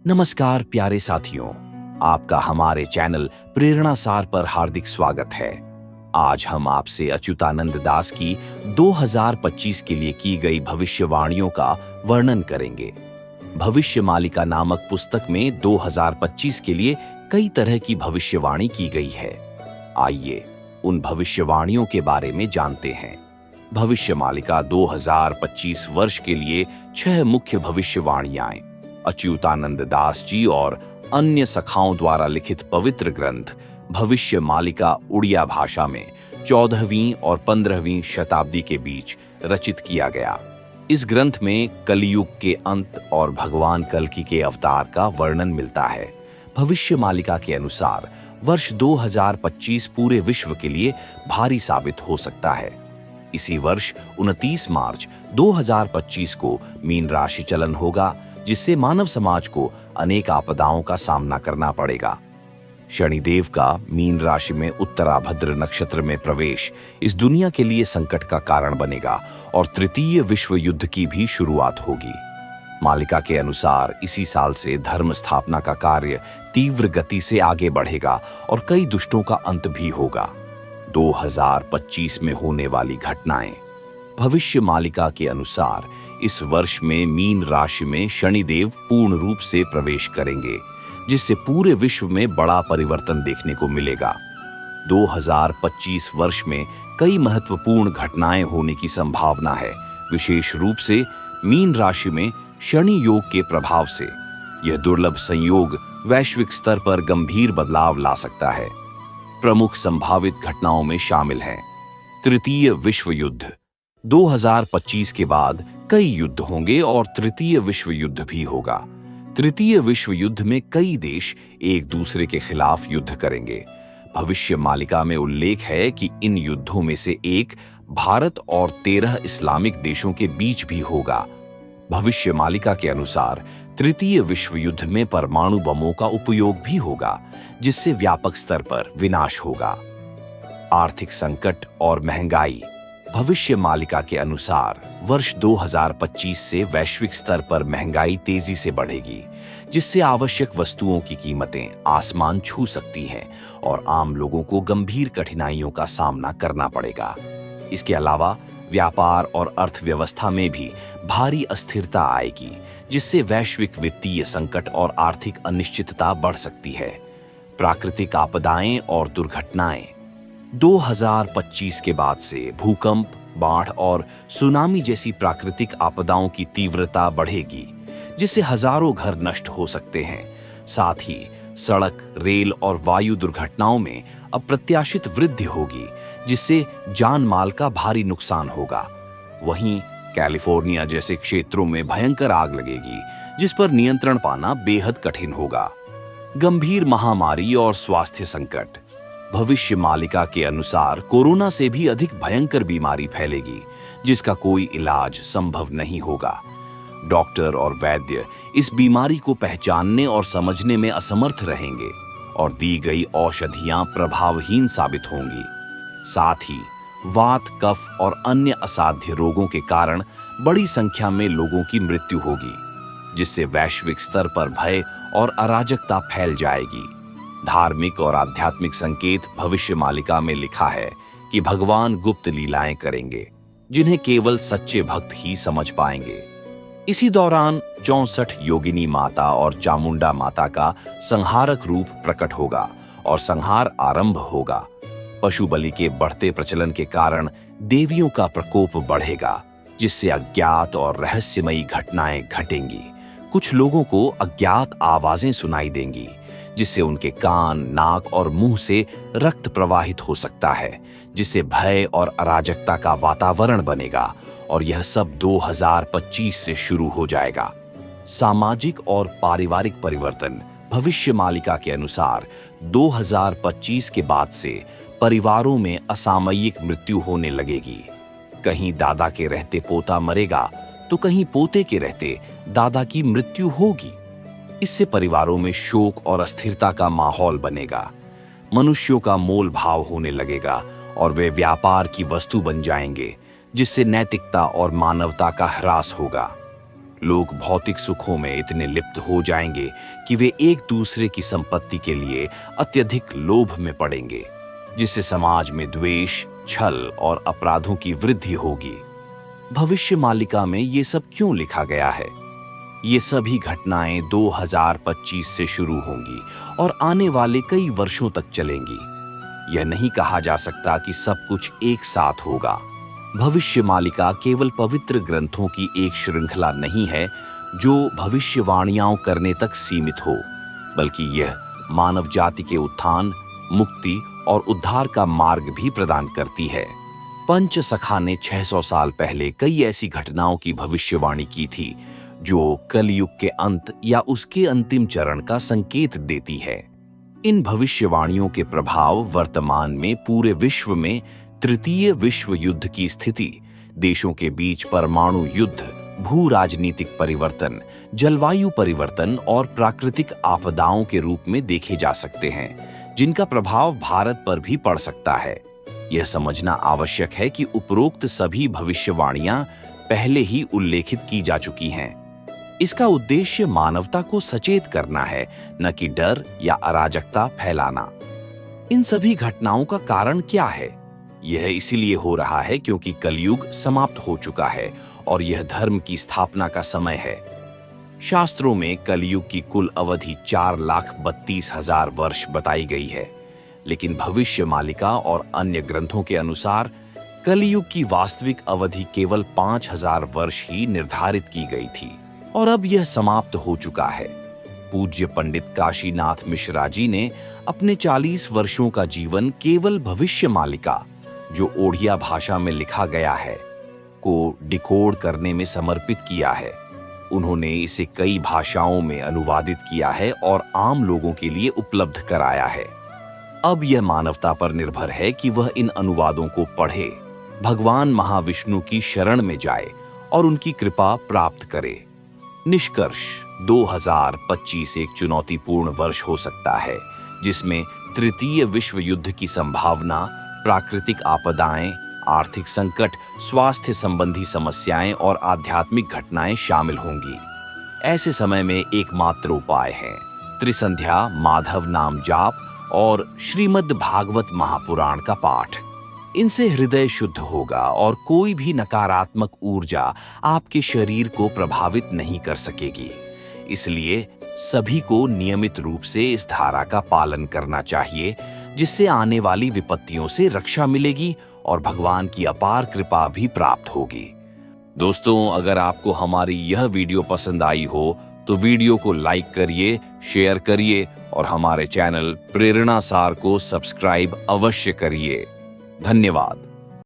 नमस्कार प्यारे साथियों, आपका हमारे चैनल प्रेरणा सार पर हार्दिक स्वागत है। आज हम आपसे अच्युतानंद दास की 2025 के लिए की गई भविष्यवाणियों का वर्णन करेंगे। भविष्य मालिका नामक पुस्तक में 2025 के लिए कई तरह की भविष्यवाणी की गई है। आइए उन भविष्यवाणियों के बारे में जानते हैं। भविष्य मालिका 2025 वर्ष के लिए 6 मुख्य भविष्यवाणियां अच्युतानंद दास जी और अन्य सखाओं द्वारा लिखित पवित्र ग्रंथ भविष्य मालिका उड़िया भाषा में 14वीं और 15वीं शताब्दी के बीच रचित किया गया। इस ग्रंथ में कलियुग के अंत और भगवान कल्कि के अवतार का वर्णन मिलता है। भविष्य मालिका के अनुसार वर्ष 2025 पूरे विश्व के लिए भारी साबित हो सकता है। इसी वर्ष 29 मार्च 2025 को मीन राशि चलन होगा, जिससे मानव समाज को अनेक आपदाओं का सामना करना पड़ेगा। शनिदेव का मीन राशि में उत्तराभद्र नक्षत्र में प्रवेश इस दुनिया के लिए संकट का कारण बनेगा और तृतीय विश्व युद्ध की भी शुरुआत होगी। मालिका के अनुसार इसी साल से धर्म स्थापना का कार्य तीव्र गति से आगे बढ़ेगा और कई दुष्टों का अंत भी होगा। 2025 में होने वाली घटनाएं। भविष्य मालिका के अनुसार इस वर्ष में मीन राशि में शनिदेव पूर्ण रूप से प्रवेश करेंगे, जिससे पूरे विश्व में बड़ा परिवर्तन देखने को मिलेगा। 2025 वर्ष में कई महत्वपूर्ण घटनाएं होने की संभावना है। विशेष रूप से मीन राशि में शनि योग के प्रभाव से यह दुर्लभ संयोग वैश्विक स्तर पर गंभीर बदलाव ला सकता है। प्रमुख संभावित घटनाओं में शामिल हैं तृतीय विश्व युद्ध। 2025 के बाद कई युद्ध होंगे और तृतीय विश्व युद्ध भी होगा। तृतीय विश्व युद्ध में कई देश एक दूसरे के खिलाफ युद्ध करेंगे। भविष्य मालिका में उल्लेख है कि इन युद्धों में से एक भारत और 13 इस्लामिक देशों के बीच भी होगा। भविष्य मालिका के अनुसार तृतीय विश्व युद्ध में परमाणु बमों का उपयोग भी होगा, जिससे व्यापक स्तर पर विनाश होगा। आर्थिक संकट और महंगाई। भविष्य मालिका के अनुसार वर्ष 2025 से वैश्विक स्तर पर महंगाई तेजी से बढ़ेगी, जिससे आवश्यक वस्तुओं की कीमतें आसमान छू सकती हैं और आम लोगों को गंभीर कठिनाइयों का सामना करना पड़ेगा। इसके अलावा व्यापार और अर्थव्यवस्था में भी भारी अस्थिरता आएगी, जिससे वैश्विक वित्तीय संकट और आर्थिक अनिश्चितता बढ़ सकती है। प्राकृतिक आपदाएं और दुर्घटनाएं। 2025 के बाद से भूकंप, बाढ़ और सुनामी जैसी प्राकृतिक आपदाओं की तीव्रता बढ़ेगी, जिससे हजारों घर नष्ट हो सकते हैं। साथ ही सड़क, रेल और वायु दुर्घटनाओं में अप्रत्याशित वृद्धि होगी, जिससे जान माल का भारी नुकसान होगा। वहीं कैलिफोर्निया जैसे क्षेत्रों में भयंकर आग लगेगी, जिस पर नियंत्रण पाना बेहद कठिन होगा। गंभीर महामारी और स्वास्थ्य संकट। भविष्य मालिका के अनुसार कोरोना से भी अधिक भयंकर बीमारी फैलेगी, जिसका कोई इलाज संभव नहीं होगा। डॉक्टर और वैद्य इस बीमारी को पहचानने और समझने में असमर्थ रहेंगे और दी गई औषधियां प्रभावहीन साबित होंगी। साथ ही वात, कफ और अन्य असाध्य रोगों के कारण बड़ी संख्या में लोगों की मृत्यु होगी, जिससे वैश्विक स्तर पर भय और अराजकता फैल जाएगी। धार्मिक और आध्यात्मिक संकेत। भविष्य मालिका में लिखा है कि भगवान गुप्त लीलाएं करेंगे, जिन्हें केवल सच्चे भक्त ही समझ पाएंगे। इसी दौरान 64 योगिनी माता और चामुंडा माता का संहारक रूप प्रकट होगा और संहार आरंभ होगा। पशु बलि के बढ़ते प्रचलन के कारण देवियों का प्रकोप बढ़ेगा, जिससे अज्ञात और रहस्यमयी घटनाएं घटेंगी। कुछ लोगों को अज्ञात आवाजें सुनाई देंगी, जिससे उनके कान, नाक और मुंह से रक्त प्रवाहित हो सकता है, जिससे भय और अराजकता का वातावरण बनेगा और यह सब 2025 से शुरू हो जाएगा। सामाजिक और पारिवारिक परिवर्तन। भविष्य मालिका के अनुसार 2025 के बाद से परिवारों में असामयिक मृत्यु होने लगेगी। कहीं दादा के रहते पोता मरेगा, तो कहीं पोते के रहते दादा की मृत्यु होगी। इससे परिवारों में शोक और अस्थिरता का माहौल बनेगा। मनुष्यों का मोल भाव होने लगेगा और वे व्यापार की वस्तु बन जाएंगे, जिससे नैतिकता और मानवता का ह्रास होगा। लोग भौतिक सुखों में इतने लिप्त हो जाएंगे कि वे एक दूसरे की संपत्ति के लिए अत्यधिक लोभ में पड़ेंगे, जिससे समाज में द्वेष, छल और अपराधों की वृद्धि होगी। भविष्य मालिका में ये सब क्यों लिखा गया है? ये सभी घटनाएं 2025 से शुरू होंगी और आने वाले कई वर्षों तक चलेंगी। यह नहीं कहा जा सकता कि सब कुछ एक साथ होगा। भविष्य मालिका केवल पवित्र ग्रंथों की एक श्रृंखला नहीं है जो भविष्यवाणियां करने तक सीमित हो, बल्कि यह मानव जाति के उत्थान, मुक्ति और उद्धार का मार्ग भी प्रदान करती है। पंच सखा ने 600 साल पहले कई ऐसी घटनाओं की भविष्यवाणी की थी जो कलयुग के अंत या उसके अंतिम चरण का संकेत देती है। इन भविष्यवाणियों के प्रभाव वर्तमान में पूरे विश्व में तृतीय विश्व युद्ध की स्थिति, देशों के बीच परमाणु युद्ध, भू राजनीतिक परिवर्तन, जलवायु परिवर्तन और प्राकृतिक आपदाओं के रूप में देखे जा सकते हैं, जिनका प्रभाव भारत पर भी पड़ सकता है। यह समझना आवश्यक है कि उपरोक्त सभी भविष्यवाणियां पहले ही उल्लेखित की जा चुकी हैं। इसका उद्देश्य मानवता को सचेत करना है, न कि डर या अराजकता फैलाना। इन सभी घटनाओं का कारण क्या है? यह इसीलिए हो रहा है क्योंकि कलयुग समाप्त हो चुका है और यह धर्म की स्थापना का समय है। शास्त्रों में कलयुग की कुल अवधि 4,32,000 वर्ष बताई गई है, लेकिन भविष्य मालिका और अन्य ग्रंथों के अनुसार कलयुग की वास्तविक अवधि केवल 5,000 वर्ष ही निर्धारित की गई थी और अब यह समाप्त हो चुका है। पूज्य पंडित काशीनाथ मिश्रा जी ने अपने 40 वर्षों का जीवन केवल भविष्य मालिका, जो ओडिया भाषा में लिखा गया है, को डिकोड करने में समर्पित किया है। उन्होंने इसे कई भाषाओं में अनुवादित किया है और आम लोगों के लिए उपलब्ध कराया है। अब यह मानवता पर निर्भर है कि वह इन अनुवादों को पढ़े, भगवान महाविष्णु की शरण में जाए और उनकी कृपा प्राप्त करे। निष्कर्ष, 2025 एक चुनौतीपूर्ण वर्ष हो सकता है, जिसमें तृतीय विश्व युद्ध की संभावना, प्राकृतिक आपदाएं, आर्थिक संकट, स्वास्थ्य संबंधी समस्याएं और आध्यात्मिक घटनाएं शामिल होंगी। ऐसे समय में एकमात्र उपाय है त्रिसंध्या, माधव नाम जाप और श्रीमद् भागवत महापुराण का पाठ। इनसे हृदय शुद्ध होगा और कोई भी नकारात्मक ऊर्जा आपके शरीर को प्रभावित नहीं कर सकेगी। इसलिए सभी को नियमित रूप से इस धारा का पालन करना चाहिए, जिससे आने वाली विपत्तियों से रक्षा मिलेगी और भगवान की अपार कृपा भी प्राप्त होगी। दोस्तों, अगर आपको हमारी यह वीडियो पसंद आई हो तो वीडियो को लाइक करिए, शेयर करिए और हमारे चैनल प्रेरणा सार को सब्सक्राइब अवश्य करिए। धन्यवाद।